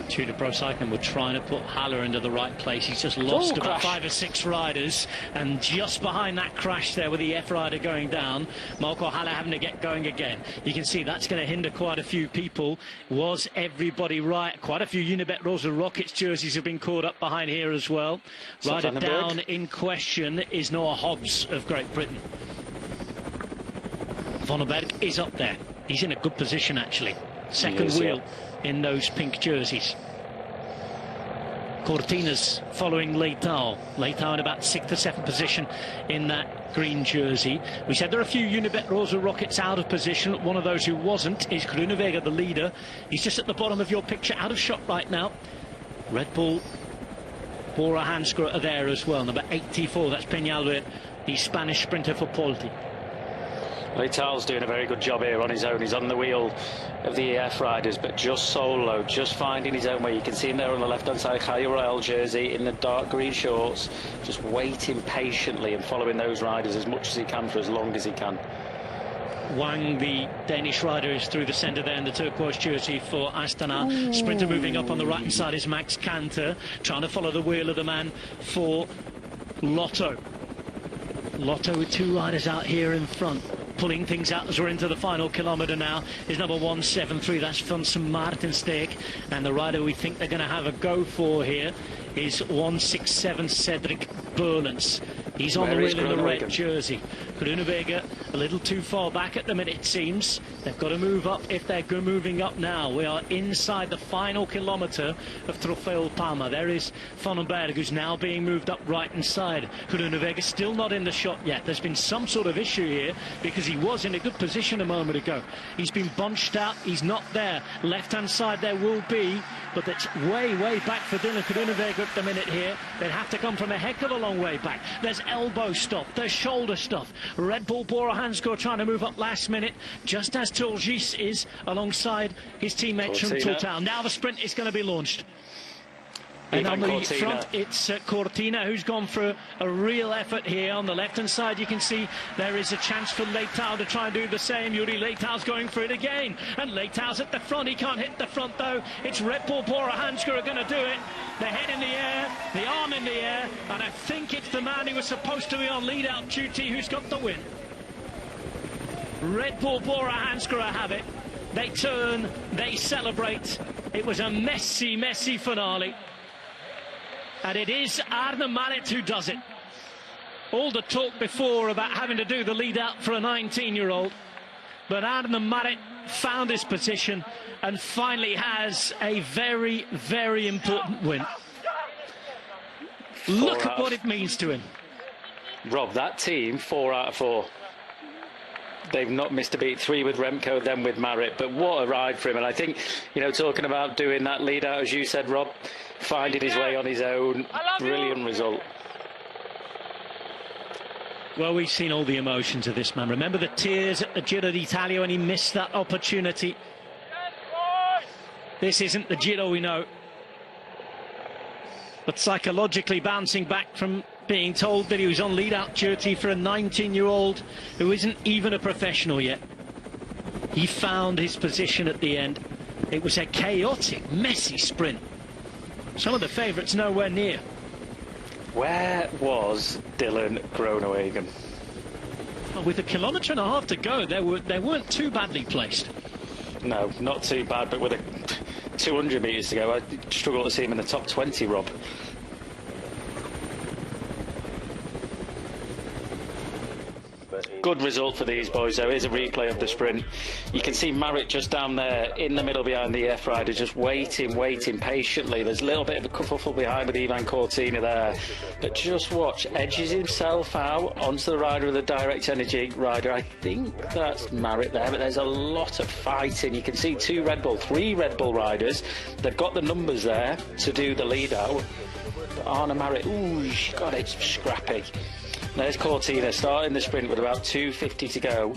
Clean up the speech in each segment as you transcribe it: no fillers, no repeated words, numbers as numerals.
Tudor Pro Cycling were trying to put Haller into the right place. He's just lost about 5 or 6 riders, and just behind that crash there with the F rider going down, Marco Haller having to get going again. You can see that's going to hinder quite a few people. Was everybody right? Quite a few Unibet Rosa Rockets jerseys have been caught up behind here as well. Rider down in question is Noah Hobbs of Great Britain. Van den Berg is up there. He's in a good position actually. Second wheel in those pink jerseys. Cortina's following Leitao. Leitao in about 6th or 7th position in that green jersey. We said there are a few Unibet Rosa Rockets out of position. One of those who wasn't is Groenewegen, the leader. He's just at the bottom of your picture, out of shot right now. Red Bull, Bora Hansgrohe are there as well. Number 84, that's Peñalver, the Spanish sprinter for Polti. Leitao's doing a very good job here on his own. He's on the wheel of the EF riders, but just solo, just finding his own way. You can see him there on the left-hand side, Caio Royal jersey in the dark green shorts, just waiting patiently and following those riders as much as he can for as long as he can. Wang, the Danish rider, is through the centre there in the turquoise jersey for Astana. Sprinter moving up on the right-hand side is Max Kanter, trying to follow the wheel of the man for Lotto. Lotto with 2 riders out here in front, pulling things out as we're into the final kilometre now, is number 173, that's Van Maartensteeg, and the rider we think they're going to have a go for here is 167, Cedric Berlens. He's on the wheel in the red jersey. Groenewegen a little too far back at the minute, it seems. They've got to move up if they're moving up now. We are inside the final kilometre of Trofeo Palma. There is Van den Berg, who's now being moved up right inside. Groenewegen still not in the shot yet. There's been some sort of issue here because he was in a good position a moment ago. He's been bunched out. He's not there. Left-hand side there will be, but that's way back for Dylan Groenewegen at the minute here. They'd have to come from a heck of a long way back. There's elbow stuff, there's shoulder stuff. Red Bull Bora Hansgrohe trying to move up last minute, just as Turgis is alongside his teammates from Total. Now the sprint is going to be launched. And on the front, it's Cortina who's gone for a real effort here. On the left-hand side, you can see there is a chance for Leitao to try and do the same. Yuri Leitao's going for it again. And Leitao's at the front. He can't hit the front, though. It's Red Bull Bora Hansgrohe are going to do it. The head in the air, the arm in the air. And I think it's the man who was supposed to be on lead-out duty who's got the win. Red Bull Bora Hansgrohe have it. They turn, they celebrate. It was a messy finale. And it is Arne Marit who does it. All the talk before about having to do the lead out for a 19-year-old. But Arne Marit found his position and finally has a very important win. Look at what it means to him. Rob, that team, 4 out of 4. They've not missed a beat. 3 with Remco, then with Marit. But what a ride for him. And I think, you know, talking about doing that lead out, as you said, Rob, finding his way on his own, brilliant result. Well, we've seen all the emotions of this man. Remember the tears at the Giro d'Italia when he missed that opportunity. This isn't the Giro we know. But psychologically bouncing back from being told that he was on lead-out duty for a 19-year-old who isn't even a professional yet. He found his position at the end. It was a chaotic, messy sprint. Some of the favourites nowhere near. Where was Dylan Groenewegen? Well, with 1.5 kilometres to go, they weren't too badly placed. No, not too bad, but with 200 metres to go, I struggle to see him in the top 20, Rob. Good result for these boys, though. Here's a replay of the sprint. You can see Marit just down there in the middle behind the F rider, just waiting patiently. There's a little bit of a kerfuffle behind with Ivan Cortina there. But just watch, edges himself out onto the rider of the Direct Energy rider. I think that's Marit there, but there's a lot of fighting. You can see 3 Red Bull riders. They've got the numbers there to do the lead out. But Arne Marit, ooh, God, it's scrappy. There's Cortina starting the sprint with about 2:50 to go.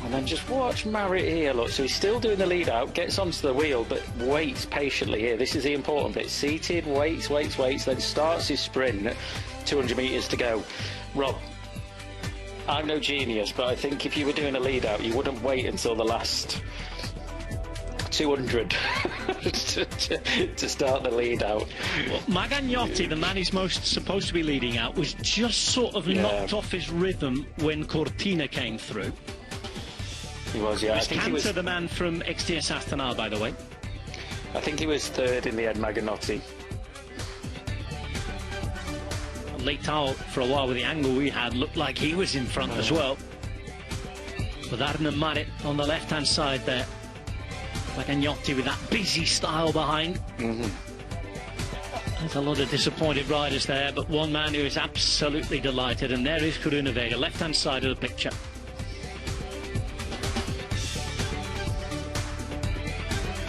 And then just watch Marit here, look. So he's still doing the lead out, gets onto the wheel, but waits patiently here. This is the important bit. Seated, waits, then starts his sprint. 200 metres to go. Rob, I'm no genius, but I think if you were doing a lead out, you wouldn't wait until the last 200 to start the lead out. Well, Magagnotti, the man he's most supposed to be leading out, was just sort of knocked off his rhythm when Cortina came through. He was, yeah. I think he was the man from XTS Astana, by the way. I think he was third in the end, Magagnotti. Leitao, for a while with the angle we had, looked like he was in front as well. With Arne Marit on the left-hand side there. Magagnotti with that busy style behind. There's a lot of disappointed riders there, but one man who is absolutely delighted, and there is Coruna Vega, left-hand side of the picture.